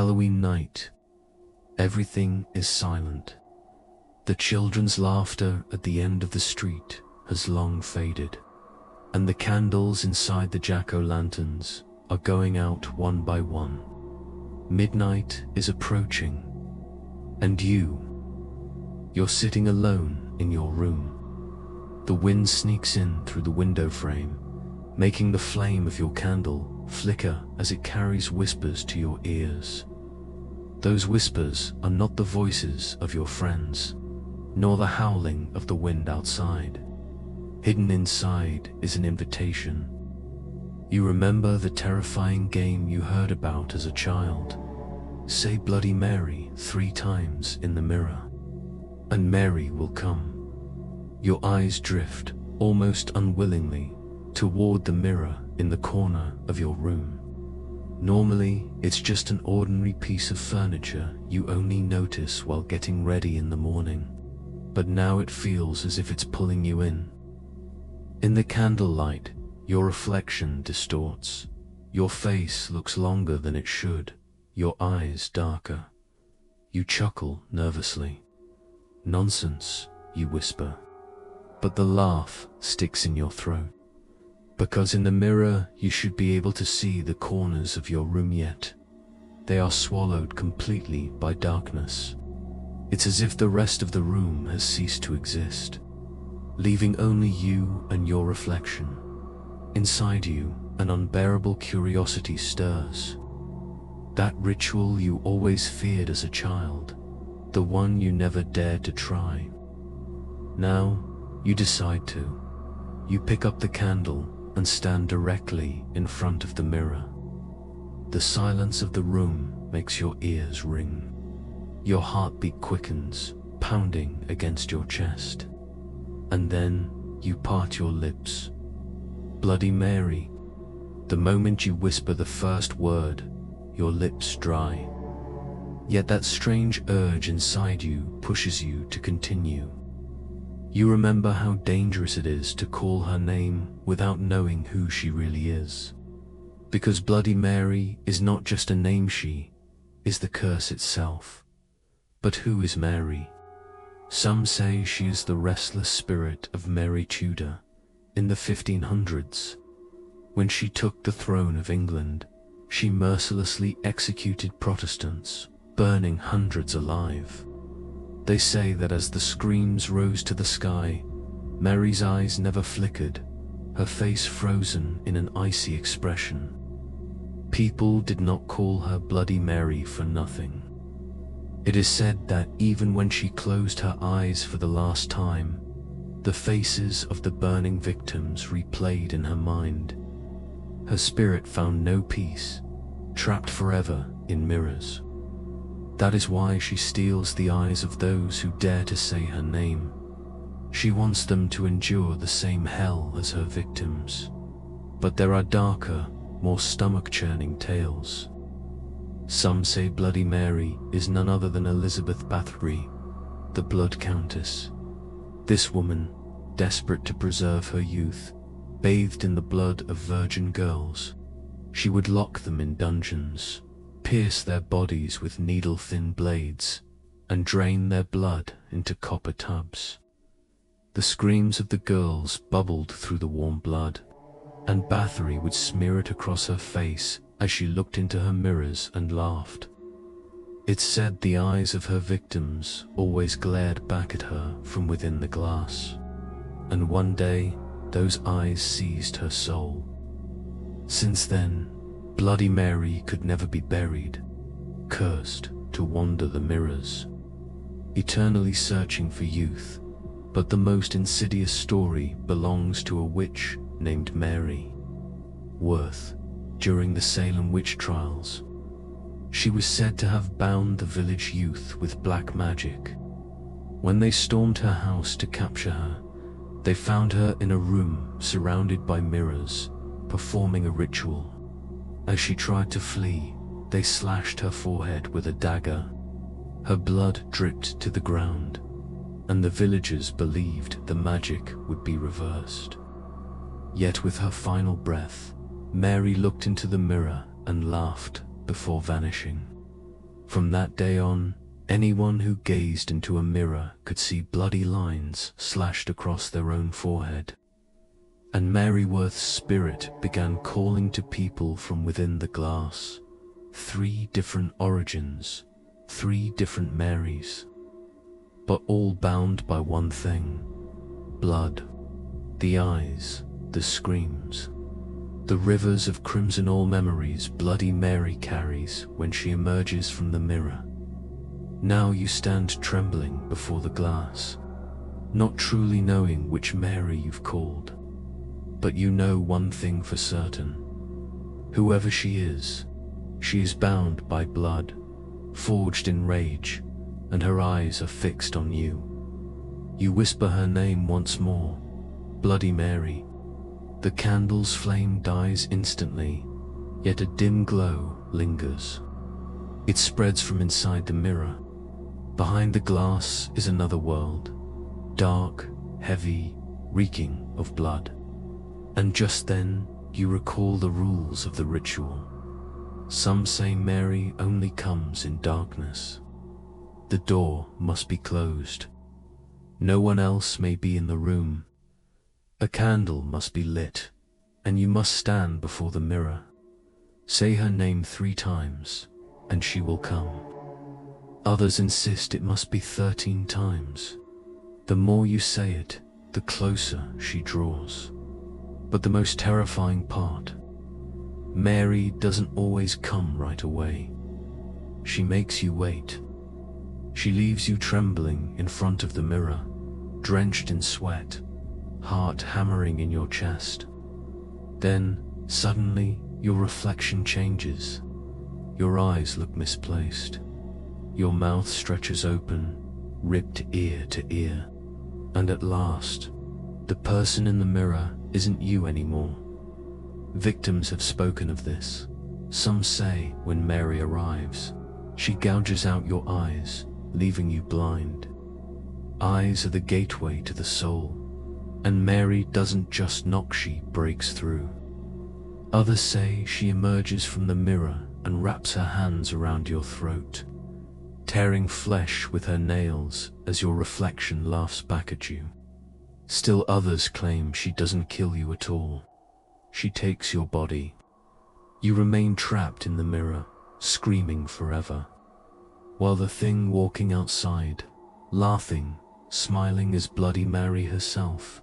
Halloween night. Everything is silent. The children's laughter at the end of the street has long faded, and the candles inside the jack-o'-lanterns are going out one by one. Midnight is approaching, and you're sitting alone in your room. The wind sneaks in through the window frame, making the flame of your candle flicker as it carries whispers to your ears. Those whispers are not the voices of your friends, nor the howling of the wind outside. Hidden inside is an invitation. You remember the terrifying game you heard about as a child. Say Bloody Mary 3 times in the mirror, and Mary will come. Your eyes drift, almost unwillingly, toward the mirror in the corner of your room. Normally, it's just an ordinary piece of furniture you only notice while getting ready in the morning, but now it feels as if it's pulling you in. In the candlelight, your reflection distorts. Your face looks longer than it should, your eyes darker. You chuckle nervously. "Nonsense," you whisper, but the laugh sticks in your throat. Because in the mirror you should be able to see the corners of your room, yet they are swallowed completely by darkness. It's as if the rest of the room has ceased to exist, leaving only you and your reflection. Inside you, an unbearable curiosity stirs. That ritual you always feared as a child, the one you never dared to try. Now, you decide to. You pick up the candle and stand directly in front of the mirror. The silence of the room makes your ears ring. Your heartbeat quickens, pounding against your chest. And then you part your lips. Bloody Mary. The moment you whisper the first word, your lips dry. Yet that strange urge inside you pushes you to continue. You remember how dangerous it is to call her name without knowing who she really is. Because Bloody Mary is not just a name, she is the curse itself. But who is Mary? Some say she is the restless spirit of Mary Tudor in the 1500s. When she took the throne of England, she mercilessly executed Protestants, burning hundreds alive. They say that as the screams rose to the sky, Mary's eyes never flickered, her face frozen in an icy expression. People did not call her Bloody Mary for nothing. It is said that even when she closed her eyes for the last time, the faces of the burning victims replayed in her mind. Her spirit found no peace, trapped forever in mirrors. That is why she steals the eyes of those who dare to say her name. She wants them to endure the same hell as her victims. But there are darker, more stomach-churning tales. Some say Bloody Mary is none other than Elizabeth Bathory, the Blood Countess. This woman, desperate to preserve her youth, bathed in the blood of virgin girls. She would lock them in dungeons, pierce their bodies with needle-thin blades, and drain their blood into copper tubs. The screams of the girls bubbled through the warm blood, and Bathory would smear it across her face as she looked into her mirrors and laughed. It's said the eyes of her victims always glared back at her from within the glass, and one day those eyes seized her soul. Since then, Bloody Mary could never be buried, cursed to wander the mirrors, eternally searching for youth. But the most insidious story belongs to a witch named Mary Worth. During the Salem witch trials, she was said to have bound the village youth with black magic. When they stormed her house to capture her, they found her in a room surrounded by mirrors, performing a ritual. As she tried to flee, they slashed her forehead with a dagger. Her blood dripped to the ground, and the villagers believed the magic would be reversed. Yet with her final breath, Mary looked into the mirror and laughed before vanishing. From that day on, anyone who gazed into a mirror could see bloody lines slashed across their own forehead. And Mary Worth's spirit began calling to people from within the glass. 3 different origins, 3 different Marys, but all bound by one thing: blood. The eyes, the screams, the rivers of crimson all memories Bloody Mary carries when she emerges from the mirror. Now you stand trembling before the glass, not truly knowing which Mary you've called. But you know one thing for certain: whoever she is bound by blood, forged in rage, and her eyes are fixed on you. You whisper her name once more, Bloody Mary. The candle's flame dies instantly, yet a dim glow lingers. It spreads from inside the mirror. Behind the glass is another world, dark, heavy, reeking of blood. And just then, you recall the rules of the ritual. Some say Mary only comes in darkness. The door must be closed. No one else may be in the room. A candle must be lit, and you must stand before the mirror. Say her name 3 times, and she will come. Others insist it must be 13 times. The more you say it, the closer she draws. But the most terrifying part: Mary doesn't always come right away. She makes you wait. She leaves you trembling in front of the mirror, drenched in sweat, heart hammering in your chest. Then, suddenly, your reflection changes. Your eyes look misplaced. Your mouth stretches open, ripped ear to ear. And at last, the person in the mirror isn't you anymore. Victims have spoken of this. Some say when Mary arrives, she gouges out your eyes, leaving you blind. Eyes are the gateway to the soul, and Mary doesn't just knock, she breaks through. Others say she emerges from the mirror and wraps her hands around your throat, tearing flesh with her nails as your reflection laughs back at you. Still others claim she doesn't kill you at all. She takes your body. You remain trapped in the mirror, screaming forever, while the thing walking outside, laughing, smiling, is Bloody Mary herself.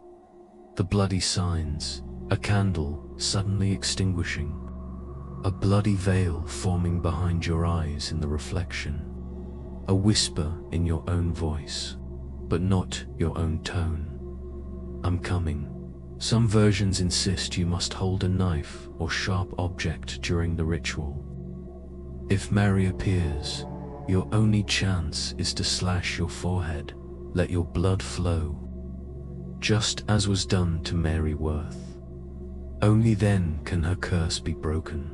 The bloody signs, a candle suddenly extinguishing, a bloody veil forming behind your eyes in the reflection, a whisper in your own voice, but not your own tone. I'm coming. Some versions insist you must hold a knife or sharp object during the ritual. If Mary appears, your only chance is to slash your forehead, let your blood flow, just as was done to Mary Worth. Only then can her curse be broken.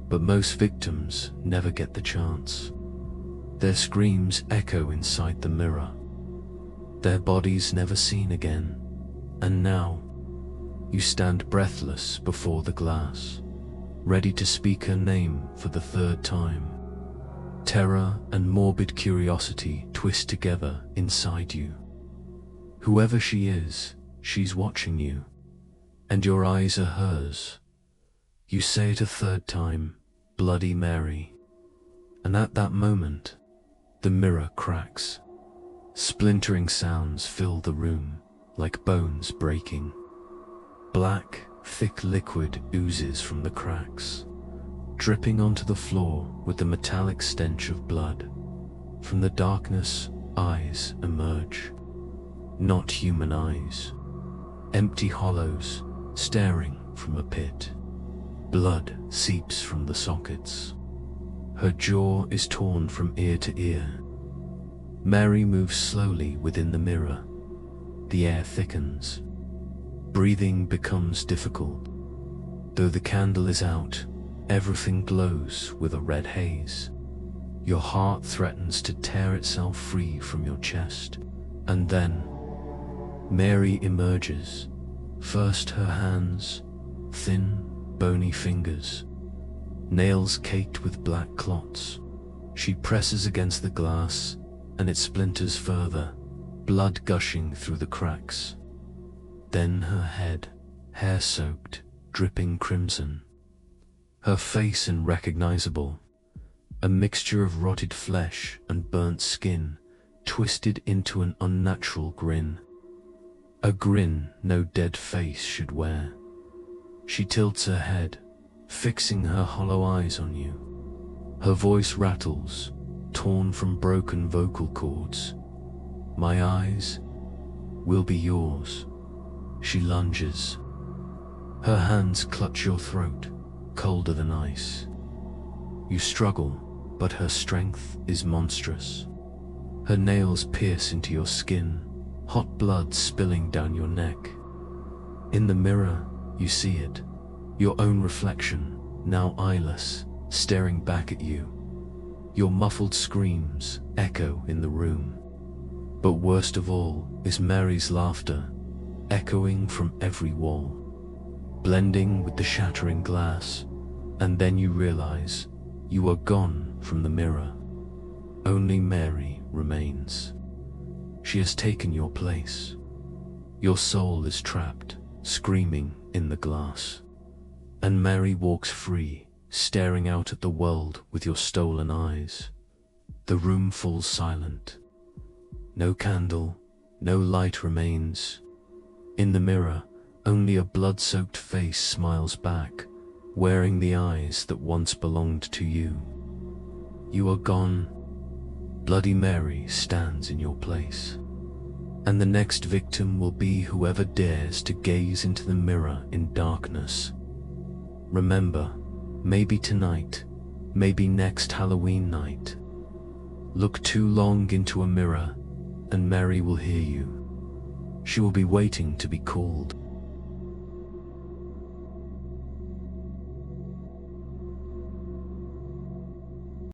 But most victims never get the chance. Their screams echo inside the mirror, their bodies never seen again. And now, you stand breathless before the glass, ready to speak her name for the 3rd time. Terror and morbid curiosity twist together inside you. Whoever she is, she's watching you, and your eyes are hers. You say it a 3rd time, Bloody Mary, and at that moment, the mirror cracks. Splintering sounds fill the room, like bones breaking. Black, thick liquid oozes from the cracks, dripping onto the floor with the metallic stench of blood. From the darkness, eyes emerge. Not human eyes. Empty hollows, staring from a pit. Blood seeps from the sockets. Her jaw is torn from ear to ear. Mary moves slowly within the mirror. The air thickens. Breathing becomes difficult. Though the candle is out, everything glows with a red haze. Your heart threatens to tear itself free from your chest. And then, Mary emerges. First her hands, thin, bony fingers, nails caked with black clots, She presses against the glass, and it splinters further, blood gushing through the cracks. Then her head, hair-soaked, dripping crimson. Her face unrecognizable, a mixture of rotted flesh and burnt skin, twisted into an unnatural grin. A grin no dead face should wear. She tilts her head, fixing her hollow eyes on you. Her voice rattles, torn from broken vocal cords. My eyes will be yours. She lunges. Her hands clutch your throat, colder than ice. You struggle, but her strength is monstrous. Her nails pierce into your skin, hot blood spilling down your neck. In the mirror, you see it, your own reflection, now eyeless, staring back at you. Your muffled screams echo in the room. But worst of all is Mary's laughter, echoing from every wall, blending with the shattering glass, and then you realize you are gone from the mirror. Only Mary remains. She has taken your place. Your soul is trapped, screaming in the glass. And Mary walks free, staring out at the world with your stolen eyes. The room falls silent. No candle, no light remains. In the mirror, only a blood-soaked face smiles back, wearing the eyes that once belonged to you. You are gone. Bloody Mary stands in your place. And the next victim will be whoever dares to gaze into the mirror in darkness. Remember, maybe tonight, maybe next Halloween night. Look too long into a mirror, and Mary will hear you. She will be waiting to be called.